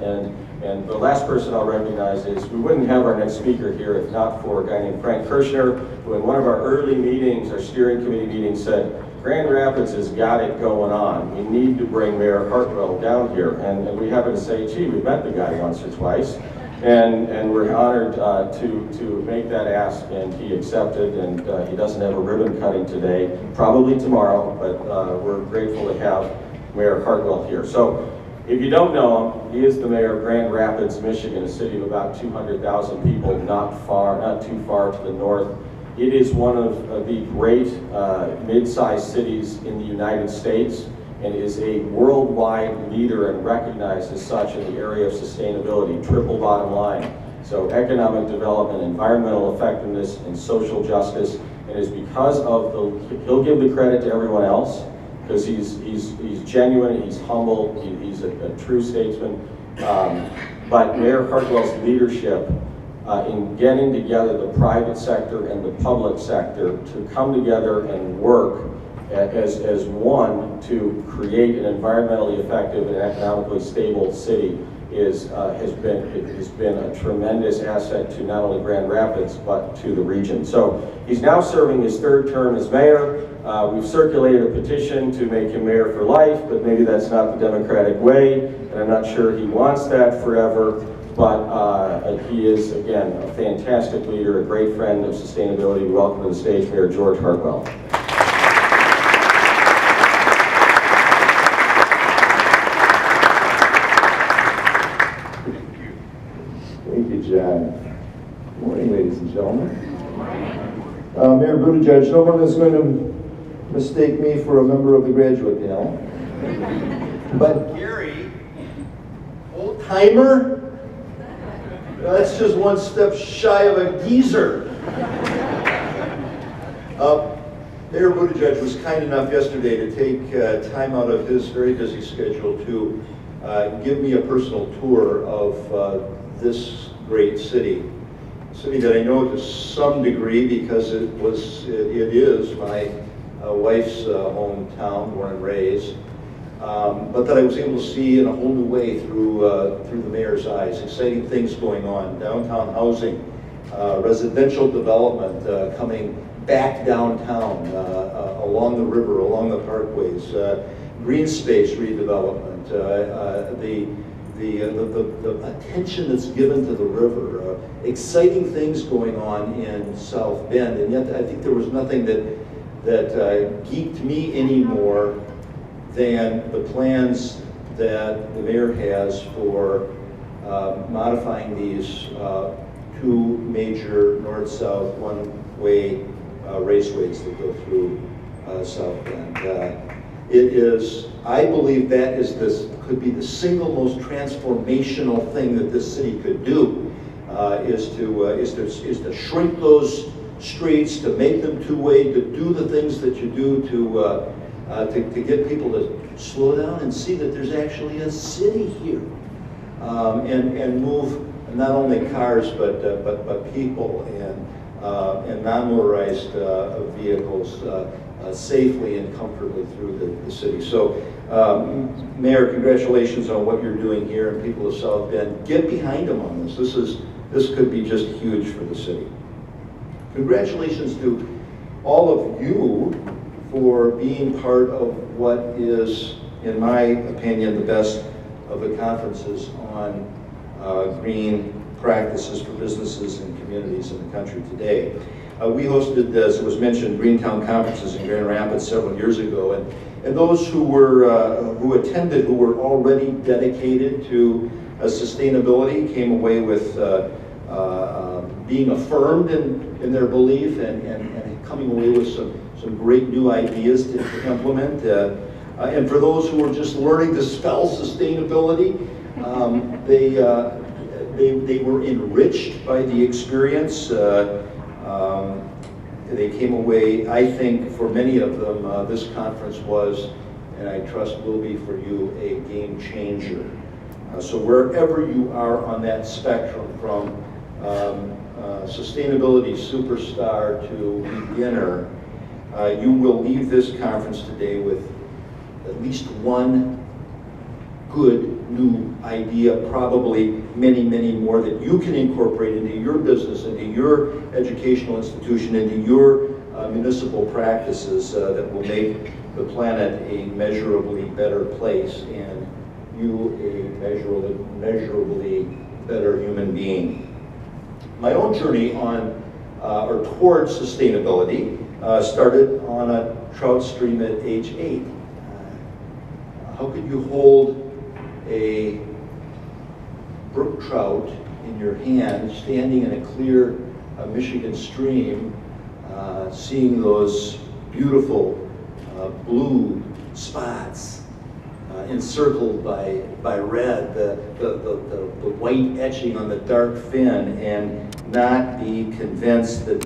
And the last person I'll recognize is, we wouldn't have our next speaker here if not for a guy named Frank Kirshner, who in one of our early meetings, our steering committee meeting, said, Grand Rapids has got it going on. We need to bring Mayor Heartwell down here. And we happen to say, gee, we met the guy once or twice. And we're honored to make that ask, and he accepted, and he doesn't have a ribbon cutting today, probably tomorrow, but we're grateful to have Mayor Heartwell here. So if you don't know him, he is the mayor of Grand Rapids, Michigan, a city of about 200,000 people, not too far to the north. It is one of the great mid-sized cities in the United States, and is a worldwide leader and recognized as such in the area of sustainability, triple bottom line. So economic development, environmental effectiveness, and social justice. And it's because of he'll give the credit to everyone else, because he's genuine, he's humble, he's a true statesman. But Mayor Heartwell's leadership in getting together the private sector and the public sector to come together and work as one to create an environmentally effective and economically stable city has been a tremendous asset to not only Grand Rapids but to the region. So he's now serving his third term as mayor. We've circulated a petition to make him mayor for life, but maybe that's not the democratic way, and I'm not sure he wants that forever. But he is, again, a fantastic leader, a great friend of sustainability. We welcome to the stage Mayor George Heartwell. Thank you, John. Good morning, ladies and gentlemen. Mayor Buttigieg, no one is going to mistake me for a member of the graduate panel. But Gary, old-timer, that's just one step shy of a geezer. Mayor Buttigieg was kind enough yesterday to take time out of his very busy schedule to give me a personal tour of this great city. A city that I know to some degree because it is my wife's hometown, born and raised. But that I was able to see in a whole new way through the mayor's eyes. Exciting things going on, downtown housing, residential development coming back downtown, along the river, along the parkways, green space redevelopment, the attention that's given to the river, exciting things going on in South Bend, and yet I think there was nothing that geeked me anymore than the plans that the mayor has for modifying these two major north-south one-way raceways that go through South Bend. It is, I believe that could be the single most transformational thing that this city could do, is to shrink those streets, to make them two-way, to do the things that you do to get people to slow down and see that there's actually a city here, and move not only cars but people and non-motorized vehicles safely and comfortably through the city. So, Mayor, congratulations on what you're doing here, and people of South Bend, get behind them on this. This could be just huge for the city. Congratulations to all of you for being part of what is, in my opinion, the best of the conferences on green practices for businesses and communities in the country today. We hosted, as it was mentioned, GreenTown conferences in Grand Rapids several years ago, and those who attended, who were already dedicated to sustainability, came away with being affirmed in their belief and coming away with some great new ideas to implement. And for those who were just learning to spell sustainability, they were enriched by the experience. They came away, I think, for many of them, this conference was, and I trust will be for you, a game changer. So wherever you are on that spectrum, from sustainability superstar to beginner, you will leave this conference today with at least one good new idea, probably many, many more that you can incorporate into your business, into your educational institution, into your municipal practices that will make the planet a measurably better place and you a measurably better human being. My own journey on or towards sustainability started on a trout stream at age 8. How could you hold a brook trout in your hand, standing in a clear Michigan stream, seeing those beautiful blue spots encircled by red, the white etching on the dark fin, and not be convinced that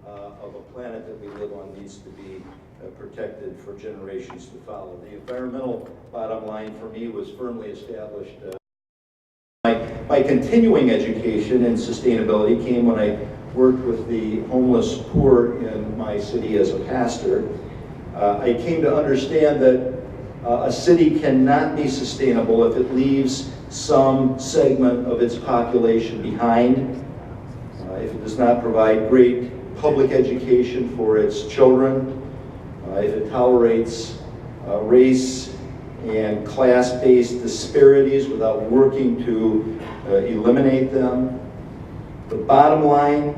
of a planet that we live on needs to be protected for generations to follow. The environmental bottom line for me was firmly established. My continuing education in sustainability came when I worked with the homeless poor in my city as a pastor. I came to understand that a city cannot be sustainable if it leaves some segment of its population behind, if it does not provide great public education for its children, if it tolerates race and class-based disparities without working to eliminate them. The bottom line,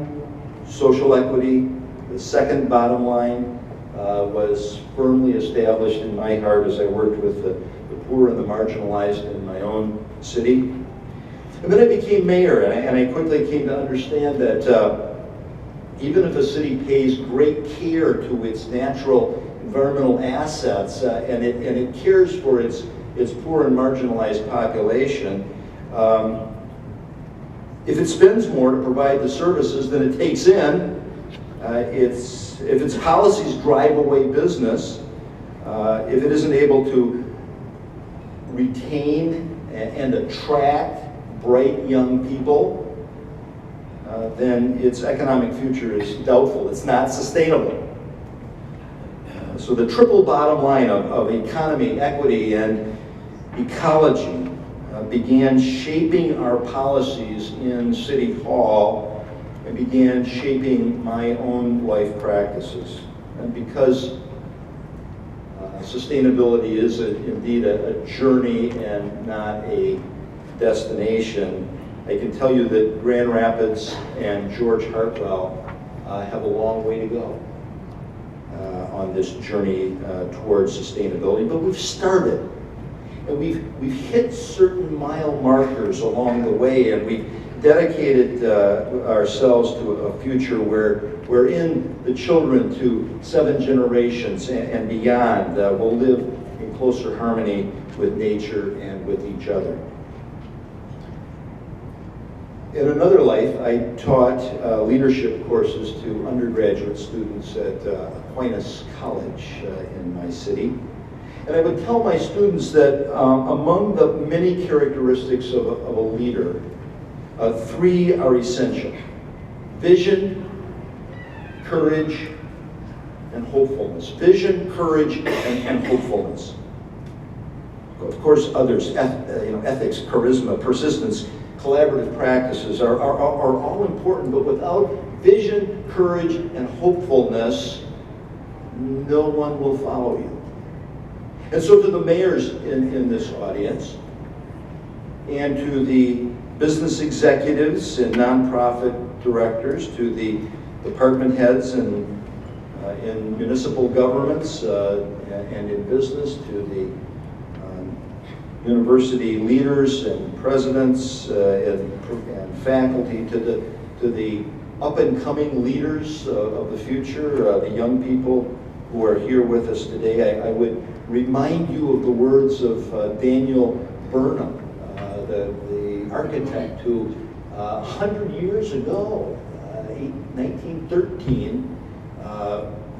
social equity. The second bottom line was firmly established in my heart as I worked with the poor and the marginalized in my own city. And then I became mayor, and I quickly came to understand that even if a city pays great care to its natural environmental assets and it cares for its poor and marginalized population, if it spends more to provide the services than it takes in, if its policies drive away business, if it isn't able to retain and attract bright young people, then its economic future is doubtful. It's not sustainable. So the triple bottom line of economy, equity, and ecology began shaping our policies in City Hall and began shaping my own life practices. And because sustainability is indeed a journey and not a destination, I can tell you that Grand Rapids and George Heartwell have a long way to go on this journey towards sustainability. But we've started, and we've hit certain mile markers along the way, and we've dedicated ourselves to a future where in the children to 7 generations and beyond will live in closer harmony with nature and with each other. In another life, I taught leadership courses to undergraduate students at Aquinas College in my city. And I would tell my students that among the many characteristics of a leader, 3 are essential: vision, courage, and hopefulness. Vision, courage, and hopefulness. Of course, others, ethics, charisma, persistence, collaborative practices are all important, but without vision, courage, and hopefulness, no one will follow you. And so to the mayors in this audience, and to the business executives and nonprofit directors, to the department heads and in municipal governments and in business, to the university leaders and presidents and faculty, to the up-and-coming leaders of the future, the young people who are here with us today, I would remind you of the words of Daniel Burnham, the architect who 100 years ago, 1913,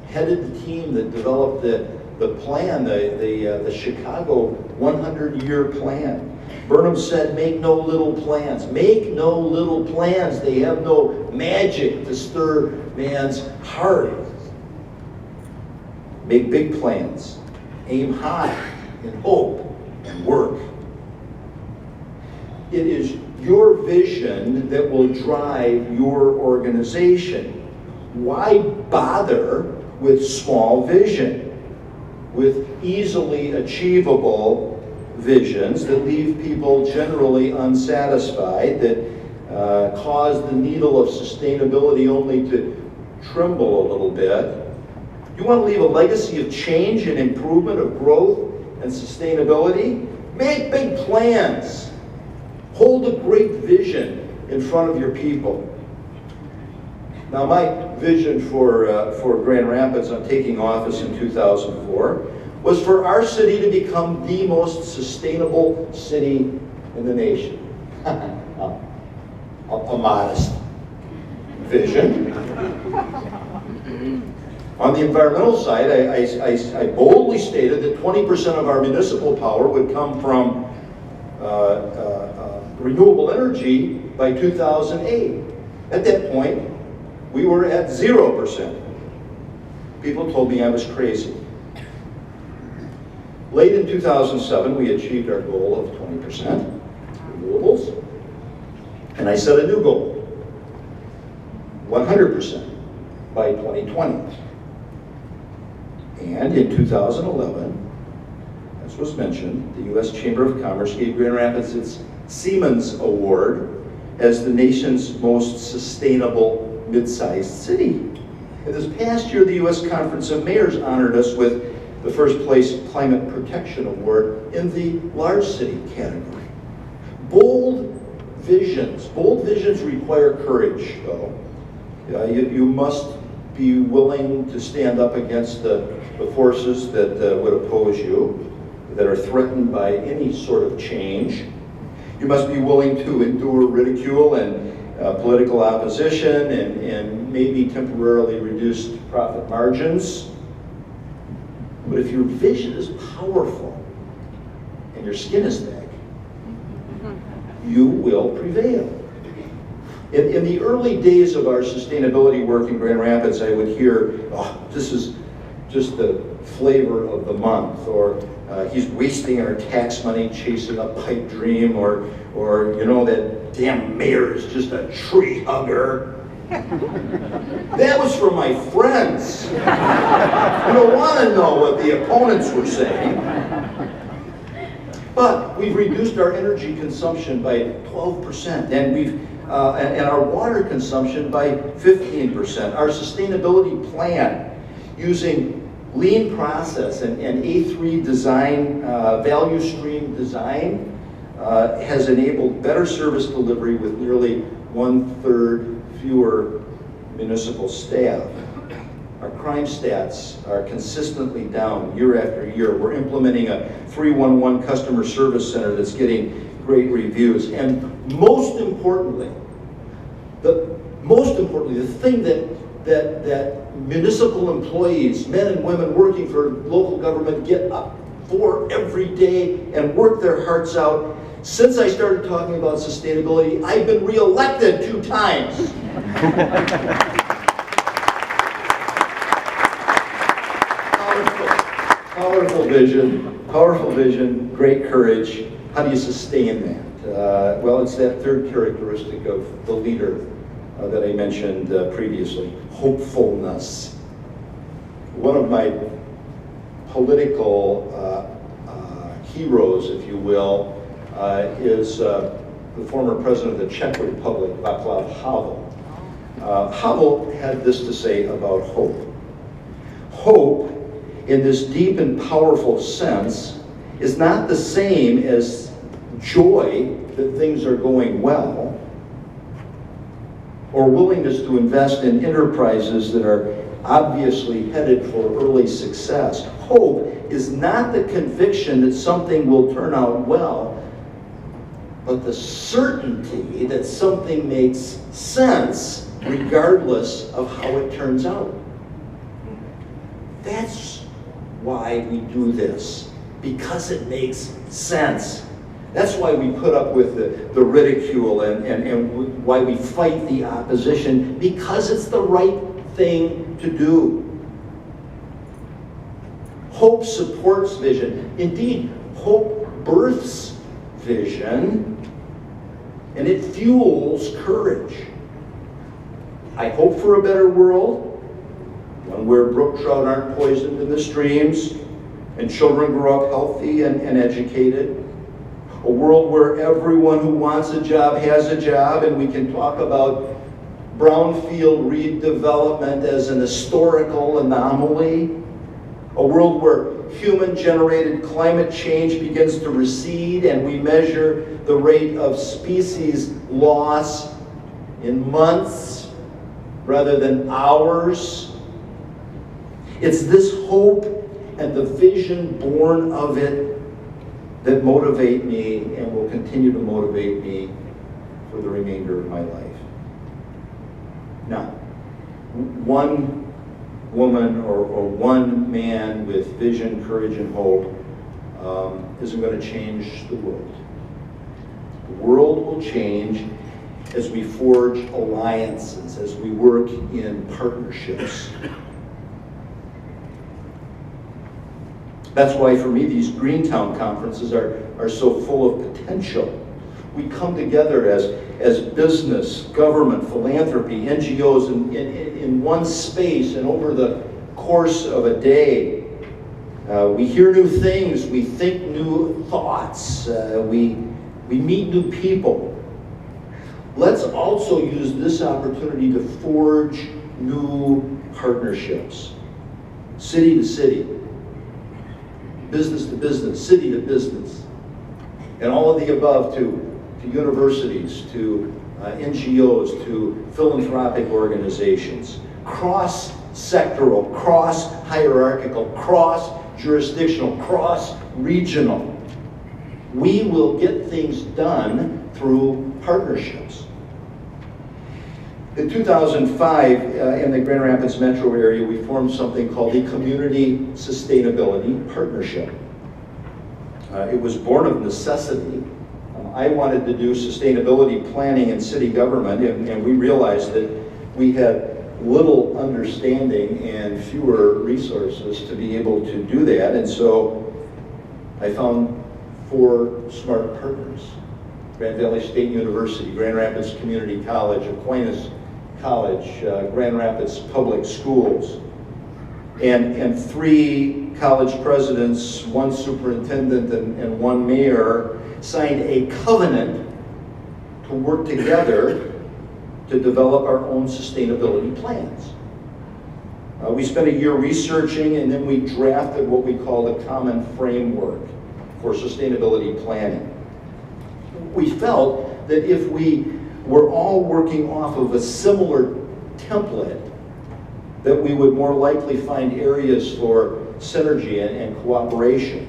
headed the team that developed the plan, the Chicago 100-year plan. Burnham said, make no little plans. Make no little plans. They have no magic to stir man's heart. Make big plans. Aim high in hope and work. It is your vision that will drive your organization. Why bother with small vision? With easily achievable visions that leave people generally unsatisfied, that cause the needle of sustainability only to tremble a little bit. You want to leave a legacy of change and improvement, of growth and sustainability? Make big plans. Hold a great vision in front of your people. Now, my vision for Grand Rapids on taking office in 2004 was for our city to become the most sustainable city in the nation. A modest vision. On the environmental side, I boldly stated that 20% of our municipal power would come from renewable energy by 2008. At that point, we were at 0%. People told me I was crazy. Late in 2007, we achieved our goal of 20% renewables, and I set a new goal, 100% by 2020. And in 2011, as was mentioned, the U.S. Chamber of Commerce gave Grand Rapids its Siemens Award as the nation's most sustainable mid-sized city. And this past year, the U.S. Conference of Mayors honored us with the first place Climate Protection Award in the large city category. Bold visions require courage, though. You must be willing to stand up against the forces that would oppose you, that are threatened by any sort of change. You must be willing to endure ridicule and political opposition and maybe temporarily reduced profit margins. But if your vision is powerful and your skin is thick, you will prevail. In the early days of our sustainability work in Grand Rapids, I would hear, oh, this is just the flavor of the month, or he's wasting our tax money chasing a pipe dream, or you know, that damn mayor is just a tree hugger. That was for my friends. You don't want to know what the opponents were saying. But we've reduced our energy consumption by 12%, and and our water consumption by 15%. Our sustainability plan, using lean process and A3 design, value stream design, has enabled better service delivery with nearly 1/3 fewer municipal staff. Our crime stats are consistently down year after year. We're implementing a 311 customer service center that's getting great reviews. And most importantly, the thing that municipal employees, men and women working for local government, get up for every day and work their hearts out. Since I started talking about sustainability, I've been reelected 2 times. Powerful vision, great courage. How do you sustain that? Well, it's that third characteristic of the leader that I mentioned previously, hopefulness. One of my political heroes, if you will, is the former president of the Czech Republic, Václav Havel. Havel had this to say about hope. Hope, in this deep and powerful sense, is not the same as joy that things are going well, or willingness to invest in enterprises that are obviously headed for early success. Hope is not the conviction that something will turn out well, but the certainty that something makes sense regardless of how it turns out. That's why we do this, because it makes sense. That's why we put up with the ridicule and why we fight the opposition, because it's the right thing to do. Hope supports vision. Indeed, hope births vision, and it fuels courage. I hope for a better world, one where brook trout aren't poisoned in the streams, and children grow up healthy and educated. A world where everyone who wants a job has a job, and we can talk about brownfield redevelopment as an historical anomaly. A world where human-generated climate change begins to recede, and we measure the rate of species loss in months rather than hours. It's this hope and the vision born of it that motivate me and will continue to motivate me for the remainder of my life. Now, one woman or one man with vision, courage, and hope isn't going to change the world. The world will change as we forge alliances, as we work in partnerships. That's why for me these GreenTown conferences are so full of potential. We come together as business, government, philanthropy, NGOs in one space, and over the course of a day, we hear new things, we think new thoughts, we meet new people. Let's also use this opportunity to forge new partnerships, city to city, business to business, city to business, and all of the above to universities, to NGOs, to philanthropic organizations, cross-sectoral, cross-hierarchical, cross-jurisdictional, cross-regional. We will get things done through partnerships. In 2005, in the Grand Rapids metro area, we formed something called the Community Sustainability Partnership. It was born of necessity. I wanted to do sustainability planning in city government, and we realized that we had little understanding and fewer resources to be able to do that, and so I found 4 smart partners. Grand Valley State University, Grand Rapids Community College, Aquinas College, Grand Rapids Public Schools, and 3 college presidents, 1 superintendent, and 1 mayor signed a covenant to work together to develop our own sustainability plans. We spent a year researching, and then we drafted what we call the common framework for sustainability planning. We felt that if we were all working off of a similar template, that we would more likely find areas for synergy and cooperation.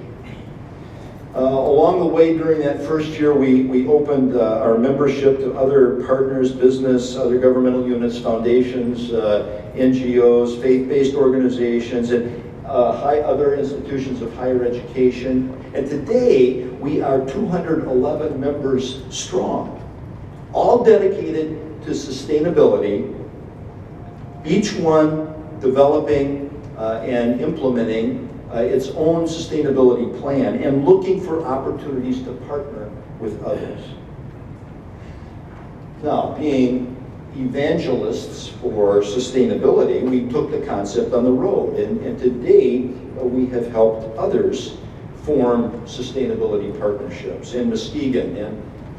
Along the way, during that first year, we opened our membership to other partners, business, other governmental units, foundations, NGOs, faith-based organizations, and other institutions of higher education. And today, we are 211 members strong, all dedicated to sustainability, each one developing and implementing its own sustainability plan and looking for opportunities to partner with others. Now, being evangelists for sustainability, we took the concept on the road, and today we have helped others form sustainability partnerships in Muskegon,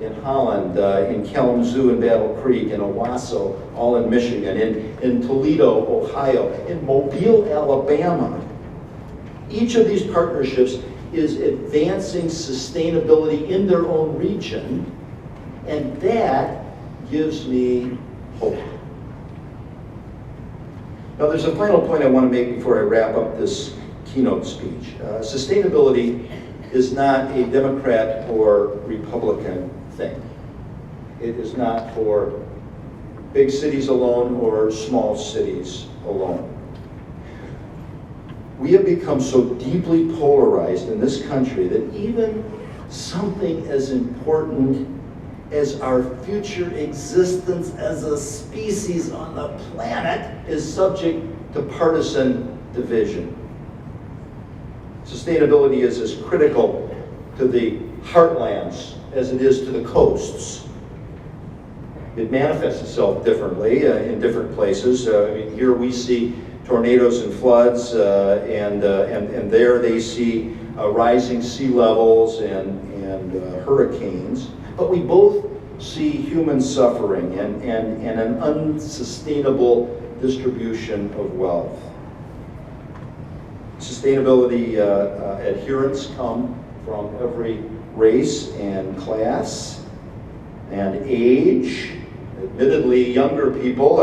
in Holland, in Kalamazoo and Battle Creek, in Owasso, all in Michigan, in Toledo, Ohio, in Mobile, Alabama. Each of these partnerships is advancing sustainability in their own region, and that gives me hope. Now, there's a final point I want to make before I wrap up this keynote speech. Sustainability is not a Democrat or Republican thing. It is not for big cities alone or small cities alone. We have become so deeply polarized in this country that even something as important as our future existence as a species on the planet is subject to partisan division. Sustainability is as critical to the heartlands as it is to the coasts. It manifests itself differently in different places. Here we see tornadoes and floods, and there they see rising sea levels and hurricanes. But we both see human suffering and an unsustainable distribution of wealth. Sustainability adherents come from every race and class and age. Admittedly, younger people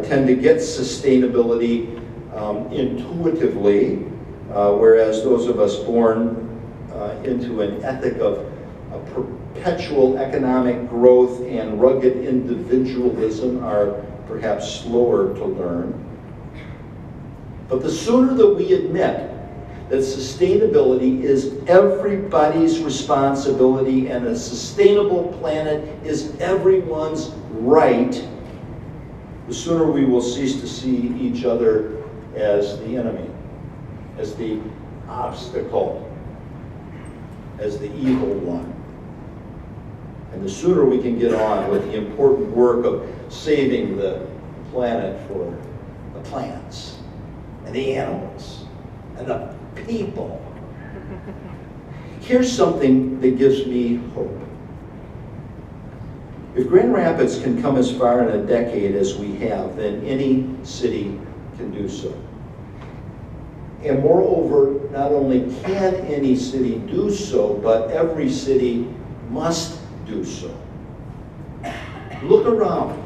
tend to get sustainability intuitively, whereas those of us born into an ethic of perpetual economic growth and rugged individualism are perhaps slower to learn. But the sooner that we admit that sustainability is everybody's responsibility and a sustainable planet is everyone's right, the sooner we will cease to see each other as the enemy, as the obstacle, as the evil one. And the sooner we can get on with the important work of saving the planet for the plants and the animals and the people. Here's something that gives me hope. If Grand Rapids can come as far in a decade as we have, then any city can do so. And moreover, not only can any city do so, but every city must do so. Look around.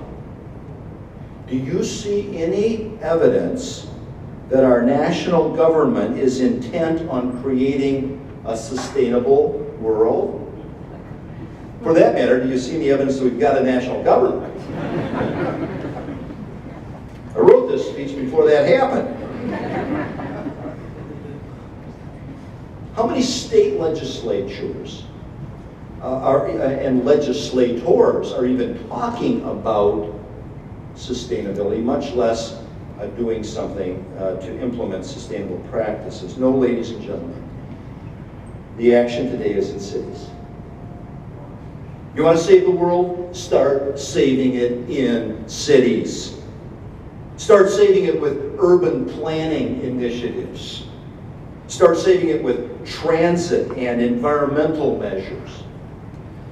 Do you see any evidence that our national government is intent on creating a sustainable world? For that matter, do you see any evidence that we've got a national government? I wrote this speech before that happened. How many state legislatures and legislators are even talking about sustainability, much less doing something to implement sustainable practices? No, ladies and gentlemen. The action today is in cities. You want to save the world? Start saving it in cities. Start saving it with urban planning initiatives. Start saving it with transit and environmental measures.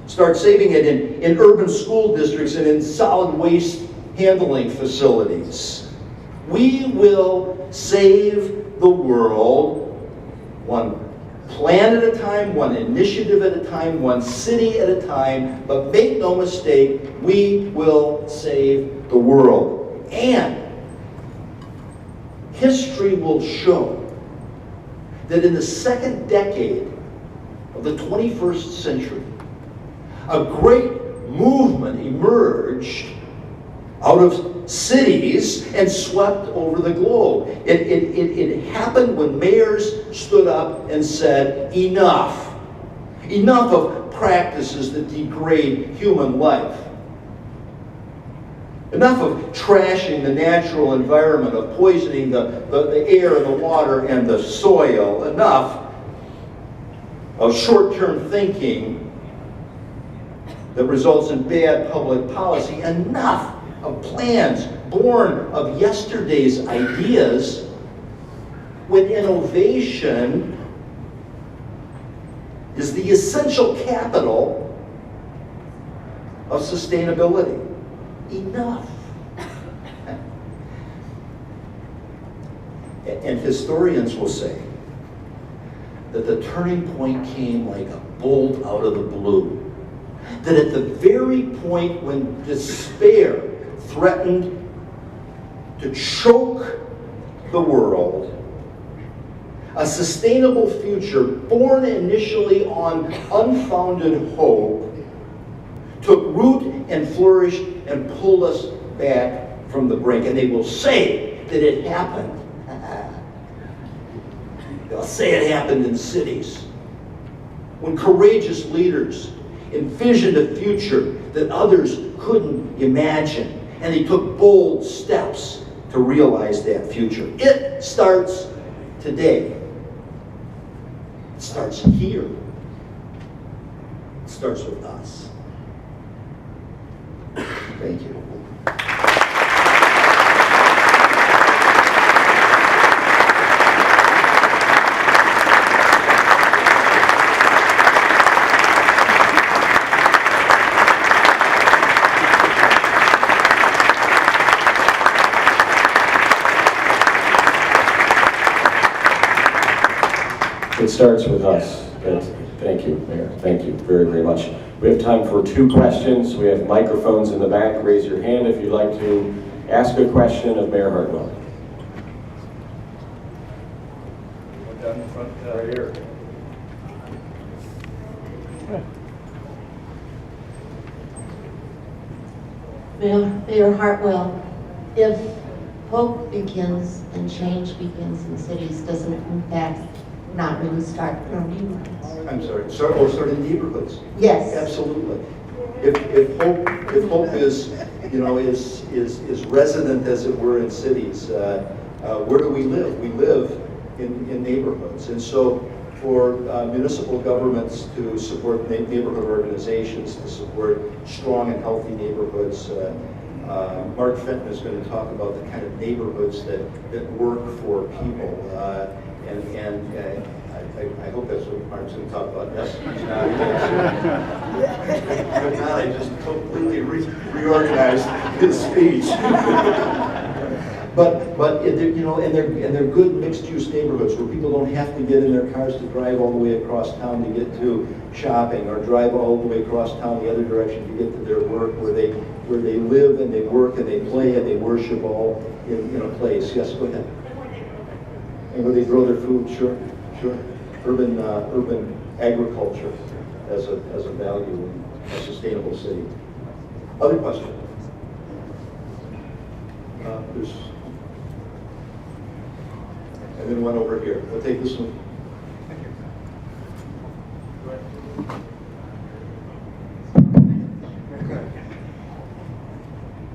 Start saving it in urban school districts and in solid waste handling facilities. We will save the world one plan at a time, one initiative at a time, one city at a time, but make no mistake, we will save the world. And history will show that in the second decade of the 21st century, a great movement emerged out of cities and swept over the globe. It happened when mayors stood up and said, enough. Enough of practices that degrade human life. Enough of trashing the natural environment, of poisoning the air and the water and the soil. Enough of short-term thinking that results in bad public policy. Enough of plans born of yesterday's ideas when innovation is the essential capital of sustainability. Enough. And historians will say that the turning point came like a bolt out of the blue. That at the very point when despair threatened to choke the world, a sustainable future born initially on unfounded hope took root and flourished and pulled us back from the brink. And they will say that it happened. They'll say it happened in cities when courageous leaders envisioned a future that others couldn't imagine, and they took bold steps to realize that future. It starts today. It starts here starts with us. Thank you. It starts with us. Good. Thank you, Mayor. Thank you very, very much. We have time for 2 questions. We have microphones in the back. Raise your hand if you'd like to ask a question of Mayor Heartwell. One down in front, right here. Mayor Heartwell, if hope begins and change begins in cities, doesn't it in fact not really start in our neighborhoods? I'm sorry, start in neighborhoods. Yes. Absolutely. If hope is, you know, is resident, as it were, in cities, where do we live? We live in neighborhoods. And so for municipal governments to support neighborhood organizations, to support strong and healthy neighborhoods, Mark Fenton is going to talk about the kind of neighborhoods that work for people. I hope that's what Mark's going to talk about. Yes, he's not. If not, I just completely reorganized his speech. But you know, and they're good mixed-use neighborhoods where people don't have to get in their cars to drive all the way across town to get to shopping, or drive all the way across town the other direction to get to their work, where they live and they work and they play and they worship all in a place. Yes, go ahead. And where they grow their food, sure. Urban agriculture as a value in a sustainable city. Other question? There's, and then one over here. We'll take this one.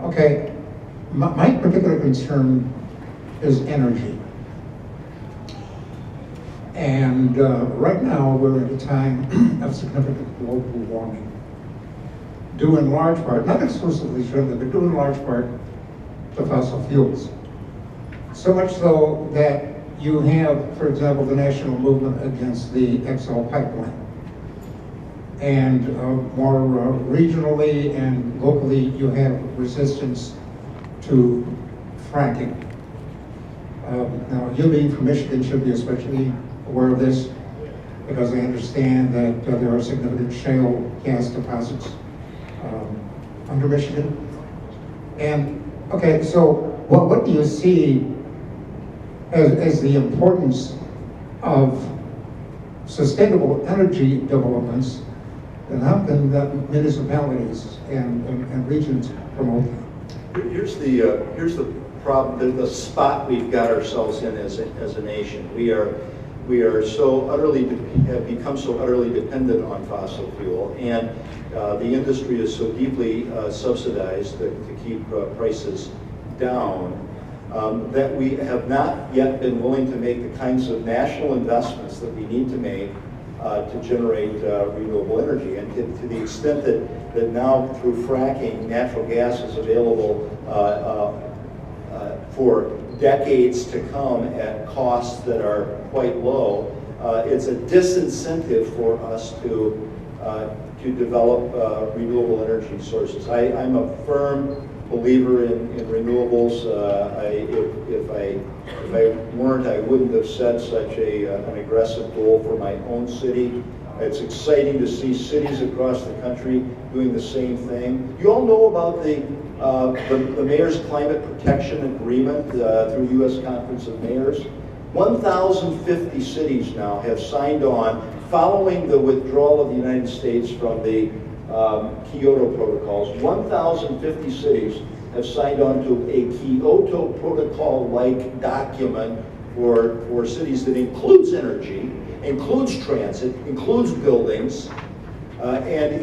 Okay, my particular concern is energy. And right now we're at a time of significant global warming, due in large part, not exclusively surely, but due in large part to fossil fuels. So much so that you have, for example, the national movement against the XL pipeline. And more regionally and locally, you have resistance to fracking. Now, you being from Michigan should be especially aware of this, because I understand that there are significant shale gas deposits under Michigan. And, okay, so what do you see as the importance of sustainable energy developments, and how can the municipalities and regions promote that? Here's the problem, the spot we've got ourselves in as a nation. We are so utterly, have become so utterly dependent on fossil fuel, and the industry is so deeply subsidized to keep prices down, that we have not yet been willing to make the kinds of national investments that we need to make to generate renewable energy. And to the extent that now through fracking, natural gas is available for decades to come at costs that are quite low, it's a disincentive for us to develop renewable energy sources. I'm a firm believer in renewables. If I weren't, I wouldn't have set such an aggressive goal for my own city. It's exciting to see cities across the country doing the same thing. You all know about the Mayor's Climate Protection Agreement through U.S. Conference of Mayors. 1,050 cities now have signed on, following the withdrawal of the United States from the Kyoto protocols. 1,050 cities have signed on to a Kyoto protocol-like document for cities that includes energy, includes transit, includes buildings, and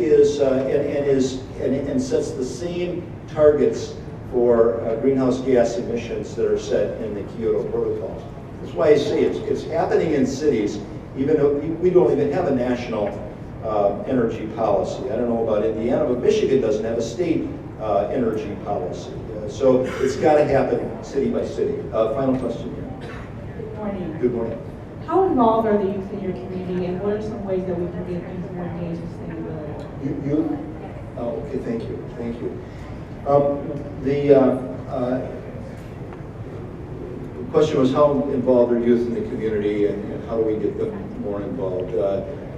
sets the same targets for greenhouse gas emissions that are set in the Kyoto protocols. That's why I say it's happening in cities, even though we don't even have a national energy policy. I don't know about Indiana, but Michigan doesn't have a state energy policy. So it's got to happen city by city. Final question here. Good morning. Good morning. How involved are the youth in your community, and what are some ways that we can get youth more engaged in sustainability? Okay, thank you. The question was how involved are youth in the community and how do we get them more involved?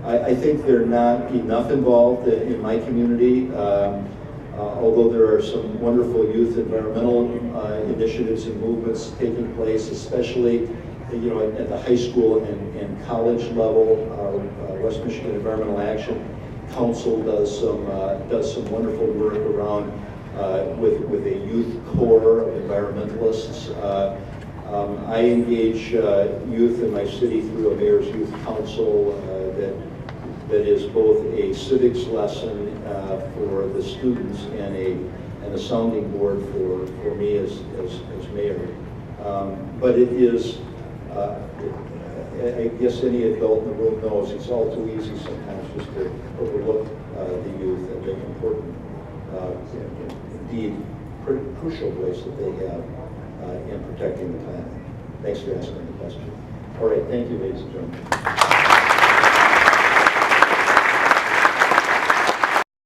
I think they're not enough involved in my community, although there are some wonderful youth environmental initiatives and movements taking place, especially at the high school and college level. West Michigan Environmental Action Council does some wonderful work around with a youth core of environmentalists. I engage youth in my city through a mayor's youth council that is both a civics lesson for the students and a sounding board for me as mayor. But it is, I guess any adult in the room knows, it's all too easy sometimes just to overlook the youth and the important, indeed, crucial place that they have in protecting the planet. Thanks for asking the question. All right, thank you, ladies and gentlemen.